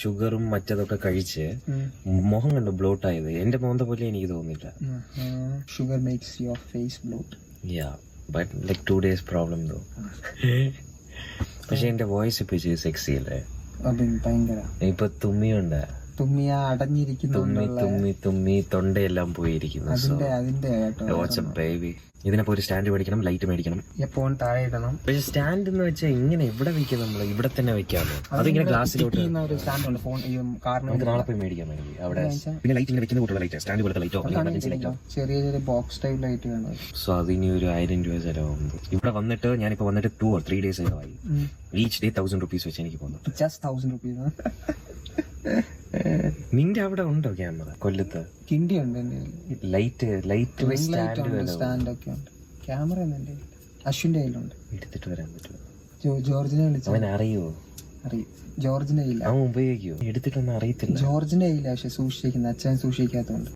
ഷുഗറും മറ്റതൊക്കെ കഴിച്ച് മുഖം കണ്ട് ബ്ലോട്ട് ആയത്. എന്റെ മോന്ത പോലെ എനിക്ക് തോന്നില്ല. Sugar makes your face bloat. Yeah but like 2 days problem though. പക്ഷെ എന്റെ വോയിസ് ഇപ്പൊ സെക്സി അല്ലേ? ഭയങ്കര. ഇപ്പൊ തുമ്മിയുണ്ട്, തുമ്മിയ അടഞ്ഞിരിക്കുന്നു, തുമ്മി തൊണ്ടയെല്ലാം പോയിരിക്കുന്നു. ഇതിനപ്പോ ഒരു സ്റ്റാൻഡ് മേടിക്കണം, ലൈറ്റ് മേടിക്കണം, എപ്പോഴും താഴെ ഇടണം. പക്ഷെ സ്റ്റാൻഡ് എന്ന് വെച്ചാൽ ഇങ്ങനെ എവിടെ വെക്കാം? നമ്മൾ ഇവിടെ തന്നെ വെക്കാമോ? അതിങ്ങനെ ഗ്ലാസ്സിലോട്ട് നമുക്ക് നാളെ പോയി മേടിക്കാൻ വേണ്ടി അവിടെ. പിന്നെ ലൈറ്റ് ഇങ്ങനെ വെക്കുന്ന കൂട്ടുള്ള ലൈറ്റ്, സ്റ്റാൻഡ് പോലത്തെ ലൈറ്റോ എമർജൻസി ലൈറ്റോ, ചെറിയ ചെറിയ ബോക്സ് ടൈപ്പ് ലൈറ്റ് വേണം. സോ അതിന് ഒരു 1000 രൂപ ചെലവാകുന്നത്. ഇവിടെ വന്നിട്ട് ഞാനിപ്പോ വന്നിട്ട് 2 or 3 days ആയി. ഈച്ച് ഡേ 1000 rupees വെച്ച് എനിക്ക് പോകുന്നു. Just 1000 rupees. നിന്റെ അവിടെ ഉണ്ടോ ക്യാമറ? കൊല്ലത്ത് കിണ്ടി ഉണ്ട്. ലൈറ്റ് സ്റ്റാൻഡ് ഒക്കെ ഉണ്ട്. ക്യാമറ അശ്വിന്റെ കയ്യിലുണ്ട്. എടുത്തിട്ട് വരാൻ പറ്റുമോ? ജോർജിനെ വിളിച്ചു. അവൻ അറിയോ? അറിയും. ജോർജിന്റെ കയ്യില്ല. അവൻ ഉപയോഗിക്കോ? എടുത്തിട്ടൊന്നും അറിയത്തില്ല. ജോർജിന്റെ കയ്യില്ല, പക്ഷെ സൂക്ഷിക്കുന്ന അച്ഛൻ സൂക്ഷിക്കാത്തതുകൊണ്ട്.